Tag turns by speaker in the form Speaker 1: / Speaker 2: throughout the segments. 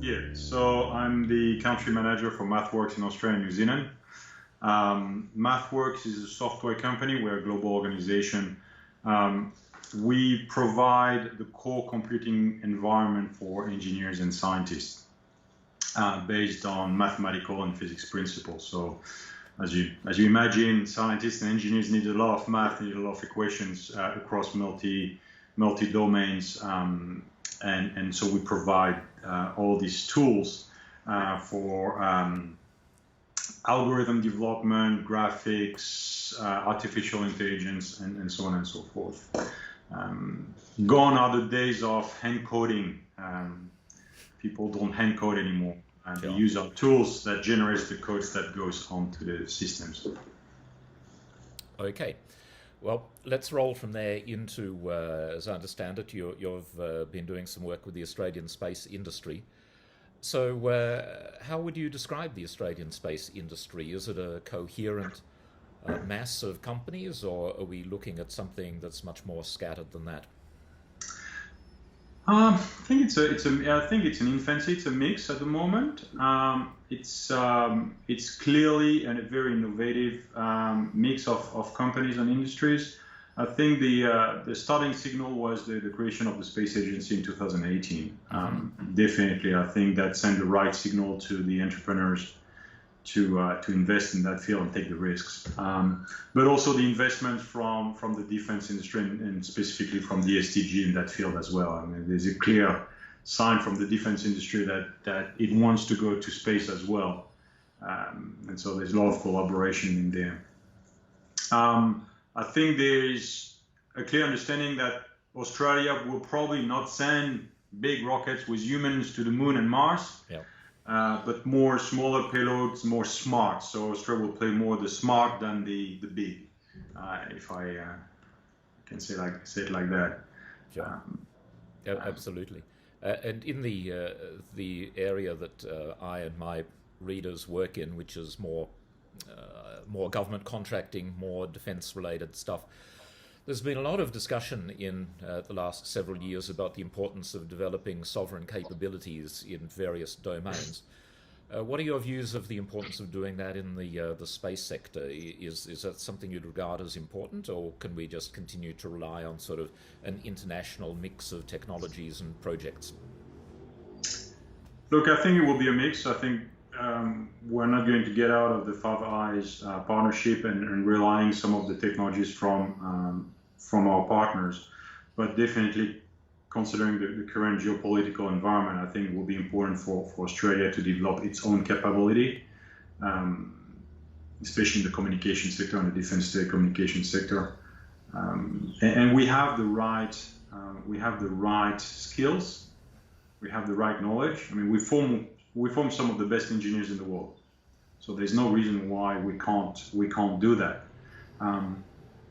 Speaker 1: Yeah, so I'm the country manager for MathWorks in Australia and New Zealand. MathWorks is a software company. We're a global organization. We provide the core computing environment for engineers and scientists based on mathematical and physics principles. So as you imagine, scientists and engineers need a lot of math, need a lot of equations across multi-domains. And so we provide all these tools for algorithm development, graphics, artificial intelligence, and so on and so forth. Gone are the days of hand coding. People don't hand code anymore. They use our tools that generates the codes that goes onto the systems.
Speaker 2: Okay. Well, let's roll from there into, as I understand it, you've been doing some work with the Australian space industry. So how would you describe the Australian space industry? Is it a coherent mass of companies, or are we looking at something that's much more scattered than that?
Speaker 1: I think it's an infancy. It's a mix at the moment. It's clearly a very innovative mix of companies and industries. I think the starting signal was the creation of the Space Agency in 2018. Definitely, I think that sent the right signal to the entrepreneurs to invest in that field and take the risks. But also the investment from the defense industry and specifically from the SDG in that field as well. I mean, there's a clear sign from the defense industry that it wants to go to space as well. And so there's a lot of collaboration in there. I think there is a clear understanding that Australia will probably not send big rockets with humans to the moon and Mars. Yeah. But more smaller payloads, more smart. So Australia will play more the smart than the big, if I can say it like that.
Speaker 2: Sure. Yeah, absolutely. And in the area that I and my readers work in, which is more government contracting, more defence-related stuff, there's been a lot of discussion in the last several years about the importance of developing sovereign capabilities in various domains. What are your views of the importance of doing that in the space sector? Is that something you'd regard as important, or can we just continue to rely on sort of an international mix of technologies and projects?
Speaker 1: Look, I think it will be a mix. I think we're not going to get out of the Five Eyes partnership and relying some of the technologies from our partners, but definitely considering the current geopolitical environment, I think it will be important for Australia to develop its own capability, especially in the communication sector and the defense telecommunications sector. And we have the right skills, we have the right knowledge. I mean, we form some of the best engineers in the world, so there's no reason why we can't do that.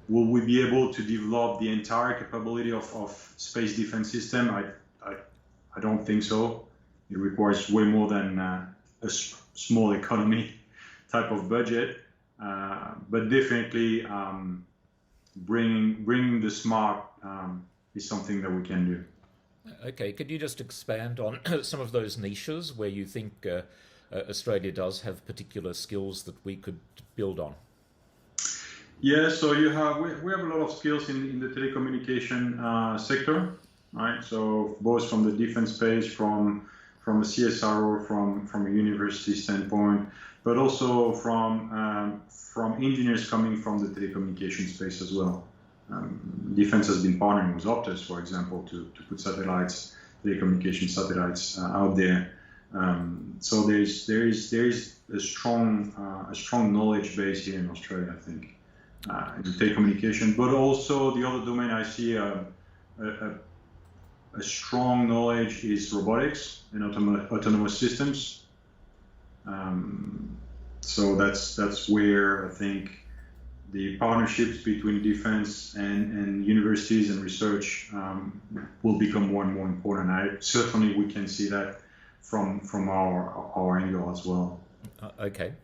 Speaker 1: Will we be able to develop the entire capability of space defense system? I don't think so. It requires way more than a small economy type of budget. But definitely bringing the smart is something that we can do.
Speaker 2: Okay, could you just expand on some of those niches where you think Australia does have particular skills that we could build on?
Speaker 1: Yeah, so we have a lot of skills in the telecommunication sector, right? So both from the defense space, from a CSRO, from a university standpoint, but also from engineers coming from the telecommunication space as well. Defense has been partnering with Optus, for example, to put satellites, telecommunication satellites out there. So there is a strong knowledge base here in Australia, I think. In telecommunication, but also the other domain I see a strong knowledge is robotics and autonomous systems. So that's where I think the partnerships between defense and universities and research will become more and more important. Certainly we can see that from our angle as well.
Speaker 2: Okay.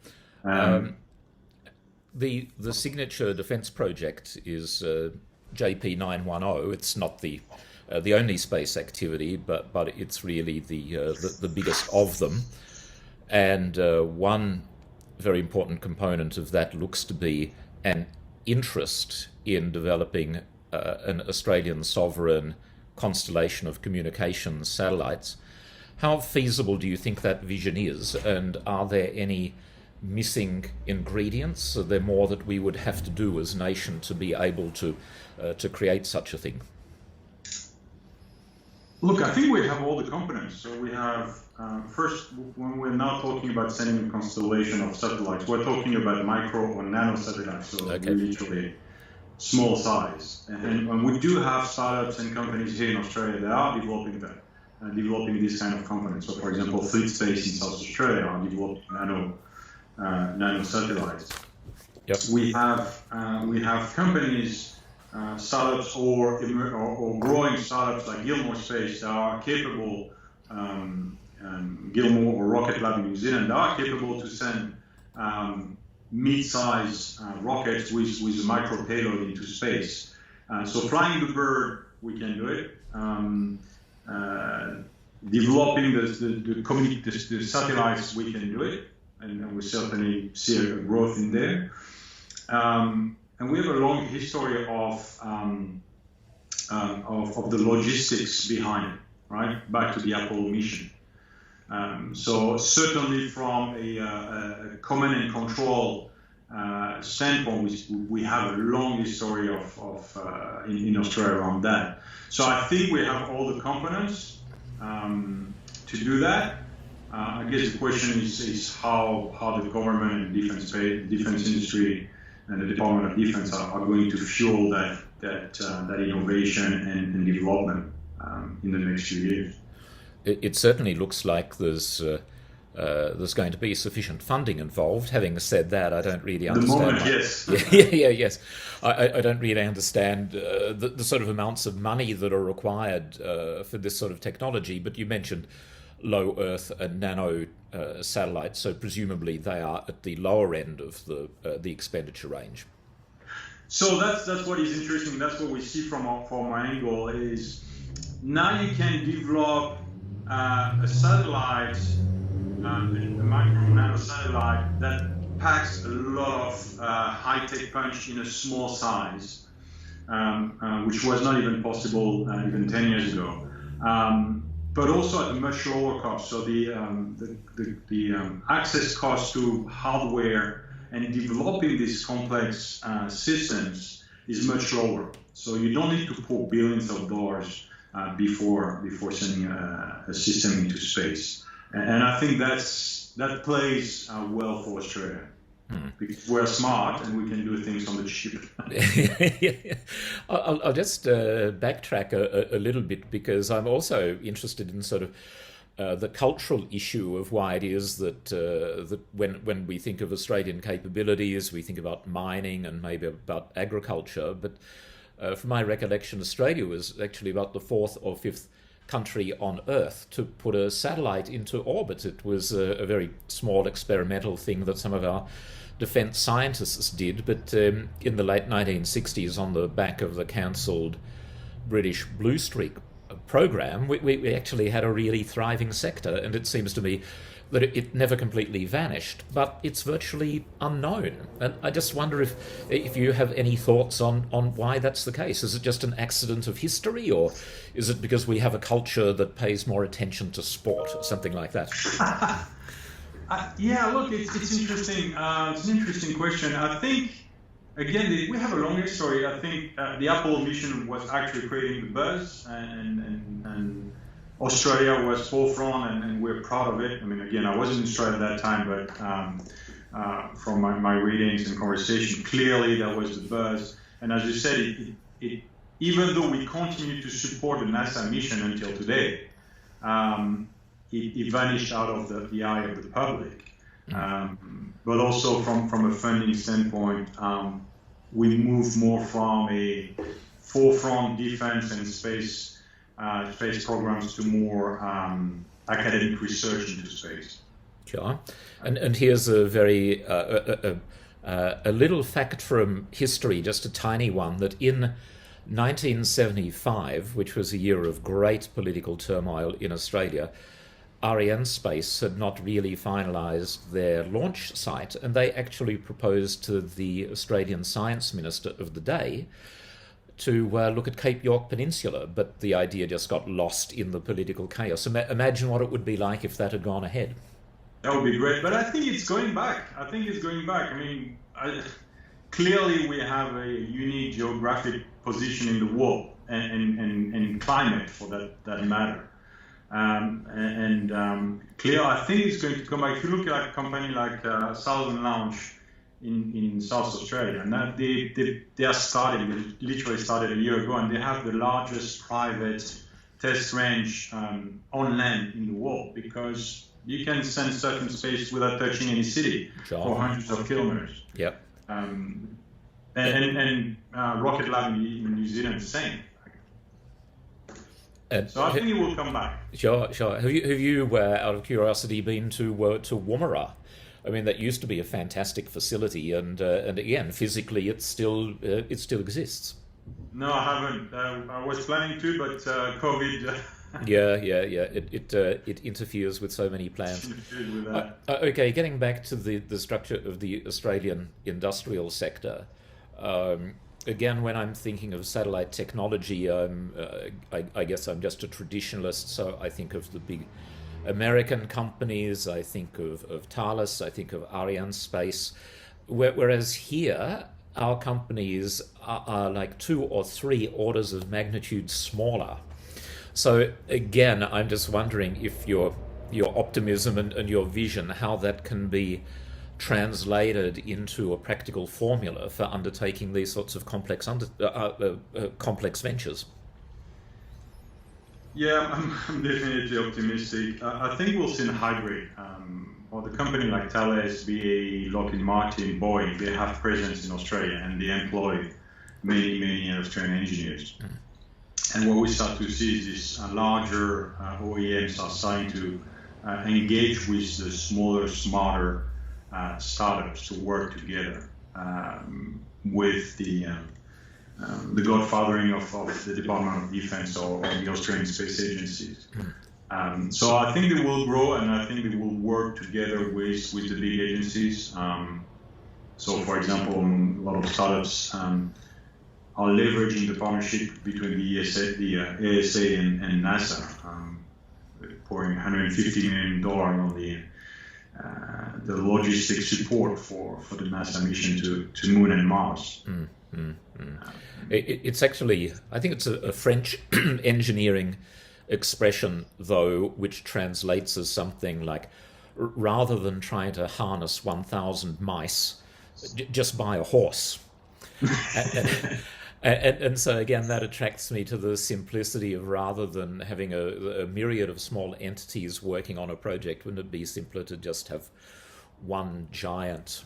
Speaker 2: The signature defence project is JP910. It's not the the only space activity, but it's really the biggest of them. And one very important component of that looks to be an interest in developing an Australian sovereign constellation of communications satellites. How feasible do you think that vision is, and are there any missing ingredients? Are there more that we would have to do as a nation to be able to create such a thing?
Speaker 1: Look, I think we have all the components. So we have, first, when we're now talking about sending a constellation of satellites, we're talking about micro or nano satellites, so literally small size. And we do have startups and companies here in Australia that are developing that, developing this kind of components. So, for example, Fleet Space in South Australia are developing nano satellites.
Speaker 2: Yep.
Speaker 1: We have companies, startups or growing startups like Gilmore Space that are capable, Gilmore or Rocket Lab in New Zealand, that are capable to send mid-size rockets with a micro payload into space. So flying the bird, we can do it. Developing the satellites, we can do it, and we certainly see a growth in there. And we have a long history of the logistics behind it, right? Back to the Apollo mission. So certainly from a command and control standpoint, we have a long history in Australia around that. So I think we have all the components to do that. I guess the question is how the government and defense industry and the Department of Defense are going to fuel that innovation and development in the next few years.
Speaker 2: It certainly looks like there's going to be sufficient funding involved. Having said that, I don't really understand.
Speaker 1: The moment, yes.
Speaker 2: Yes. I don't really understand the sort of amounts of money that are required for this sort of technology. But you mentioned low Earth and nano satellites, so presumably they are at the lower end of the expenditure range.
Speaker 1: So that's what is interesting. That's what we see from our angle is now you can develop a satellite, a micro nano satellite that packs a lot of high-tech punch in a small size, which was not even possible even 10 years ago. But also at a much lower cost. So the access cost to hardware and developing these complex systems is much lower. So you don't need to pour billions of dollars before sending a system into space. And I think that plays well for Australia. Because we're smart and we can do things on the cheap.
Speaker 2: I'll just backtrack a little bit, because I'm also interested in sort of the cultural issue of why it is that when we think of Australian capabilities, we think about mining and maybe about agriculture. But from my recollection, Australia was actually about the fourth or fifth country on Earth to put a satellite into orbit. It was a very small experimental thing that some of our defence scientists did, but in the late 1960s, on the back of the cancelled British Blue Streak program, we actually had a really thriving sector, and it seems to me that it never completely vanished, but it's virtually unknown. And I just wonder if you have any thoughts on why that's the case. Is it just an accident of history, or is it because we have a culture that pays more attention to sport, or something like that?
Speaker 1: Yeah, look, it's interesting. It's an interesting question. I think, again, we have a long history. I think the Apollo mission was actually creating the buzz, and Australia was forefront, and we're proud of it. I mean, again, I wasn't in Australia at that time, but from my readings and conversation, clearly that was the buzz. And as you said, it even though we continue to support the NASA mission until today, it vanished out of the eye of the public. But also from a funding standpoint, we moved more from a forefront defense and space programs to more academic research into space.
Speaker 2: Sure. And here's a very a little fact from history, just a tiny one, that in 1975, which was a year of great political turmoil in Australia, Arianespace had not really finalised their launch site, and they actually proposed to the Australian Science Minister of the day to look at Cape York Peninsula, but the idea just got lost in the political chaos. Imagine what it would be like if that had gone ahead.
Speaker 1: That would be great, but I think it's going back. I mean, clearly we have a unique geographic position in the world and climate for that matter. Clear, I think it's going to come back. If you look at a company like Southern Launch in South Australia, and that they are starting, they literally started a year ago, and they have the largest private test range on land in the world, because you can send stuff into space without touching any city for hundreds of kilometers.
Speaker 2: Yep.
Speaker 1: Rocket Lab in New Zealand, the same. So I think it will come back.
Speaker 2: Sure. Have you out of curiosity, been to Woomera? I mean, that used to be a fantastic facility, and again, physically, it still exists.
Speaker 1: No, I haven't. I was planning to, but COVID.
Speaker 2: Yeah. It interferes with so many plans. Okay, getting back to the structure of the Australian industrial sector. Again, when I'm thinking of satellite technology, I guess I'm just a traditionalist, so I think of the big American companies, I think of Thales, I think of Arianespace, whereas here, our companies are like 2 or 3 orders of magnitude smaller. So again, I'm just wondering if your optimism and your vision, how that can be translated into a practical formula for undertaking these sorts of complex ventures.
Speaker 1: Yeah, I'm definitely optimistic. I think we'll see a hybrid. Or the company like Thales, BAE, Lockheed Martin, Boeing, they have presence in Australia, and they employ many Australian engineers. And what we start to see is this larger OEMs are starting to engage with the smaller, smarter startups to work together with the godfathering of the Department of Defense or the Australian Space Agencies. So I think they will grow, and I think they will work together with the big agencies. So, for example, a lot of startups are leveraging the partnership between the ASA and NASA, pouring $150 million on the logistic support for the NASA mission to Moon and Mars.
Speaker 2: It's actually, I think it's a French engineering expression, though, which translates as something like, rather than trying to harness 1,000 mice, just buy a horse. And so again, that attracts me to the simplicity of, rather than having a myriad of small entities working on a project, wouldn't it be simpler to just have one giant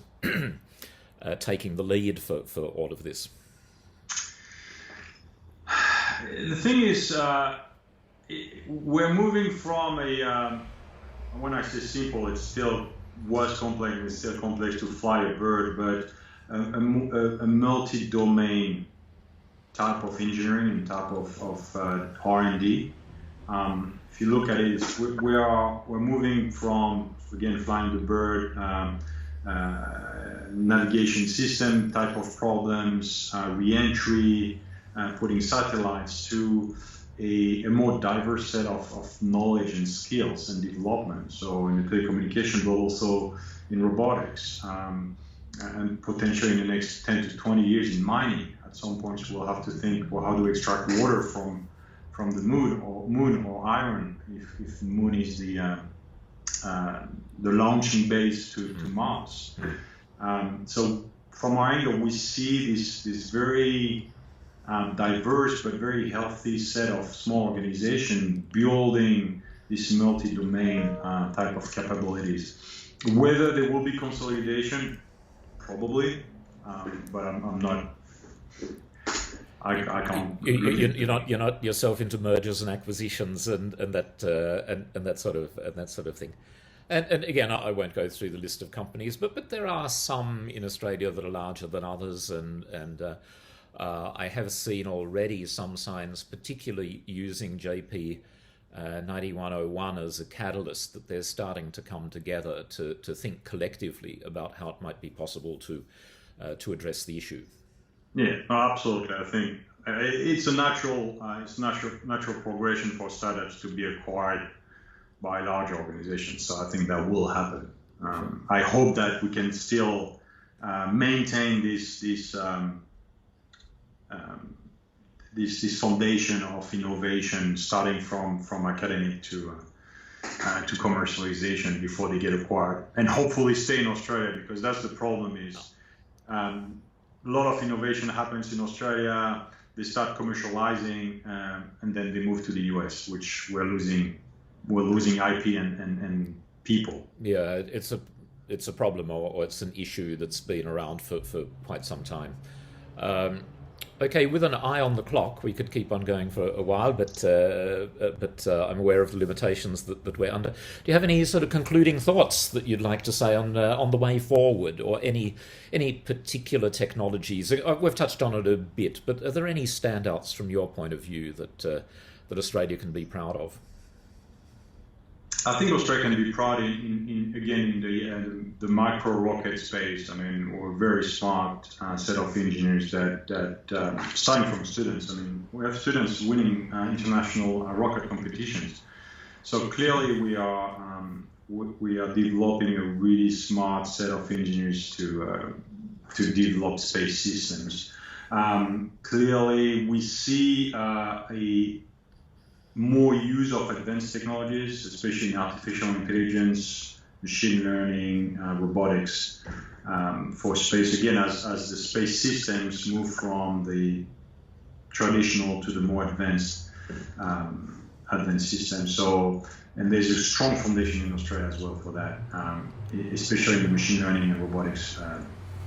Speaker 2: taking the lead for all of this?
Speaker 1: The thing is, we're moving from when I say simple, it still was complex, it's still complex to fly a bird, but a multi-domain type of engineering and type of R&D. If you look at it, we're moving from, again, flying the bird, navigation system type of problems, re-entry, putting satellites, to a more diverse set of knowledge and skills and development. So in the telecommunications, but also in robotics, and potentially in the next 10 to 20 years in mining. At some point, we'll have to think, well, how do we extract water from the moon or iron, if the moon is the launching base to Mars. So from our angle, we see this very diverse but very healthy set of small organizations building this multi-domain type of capabilities. Whether there will be consolidation, probably, but I'm not. I can't.
Speaker 2: You're not yourself into mergers and acquisitions and that sort of thing. And again, I won't go through the list of companies, but there are some in Australia that are larger than others, and I have seen already some signs, particularly using JP 9101 as a catalyst, that they're starting to come together to think collectively about how it might be possible to address the issue.
Speaker 1: Yeah, absolutely. I think it's a natural progression for startups to be acquired by large organizations. So I think that will happen. I hope that we can still maintain this foundation of innovation, starting from academic to commercialization before they get acquired, and hopefully stay in Australia, because that's the problem. Is a lot of innovation happens in Australia. They start commercializing, and then they move to the US, which we're losing IP and people.
Speaker 2: Yeah, it's a problem, or it's an issue that's been around for quite some time. Okay, with an eye on the clock, we could keep on going for a while, but I'm aware of the limitations that we're under. Do you have any sort of concluding thoughts that you'd like to say on the way forward, or any particular technologies? We've touched on it a bit, but are there any standouts from your point of view that Australia can be proud of?
Speaker 1: I think Australia can be proud in the micro rocket space. I mean, we're a very smart set of engineers that starting from students. I mean, we have students winning international rocket competitions. So clearly, we are developing a really smart set of engineers to develop space systems. Clearly, we see more use of advanced technologies, especially in artificial intelligence, machine learning, robotics, for space. Again, as the space systems move from the traditional to the more advanced systems. So, and there's a strong foundation in Australia as well for that, especially in the machine learning and robotics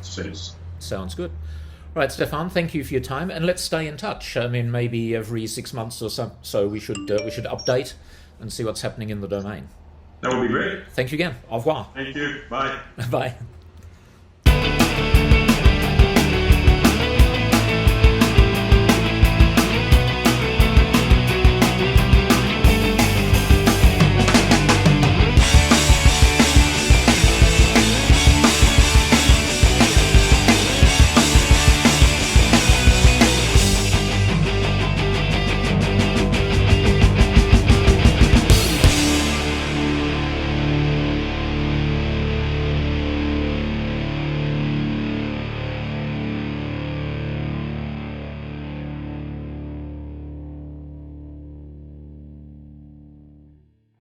Speaker 1: space.
Speaker 2: Sounds good. Right, Stephane, thank you for your time, and let's stay in touch. I mean, maybe every 6 months or so we should update and see what's happening in the domain.
Speaker 1: That would be great.
Speaker 2: Thank you again. Au revoir.
Speaker 1: Thank you. Bye.
Speaker 2: Bye.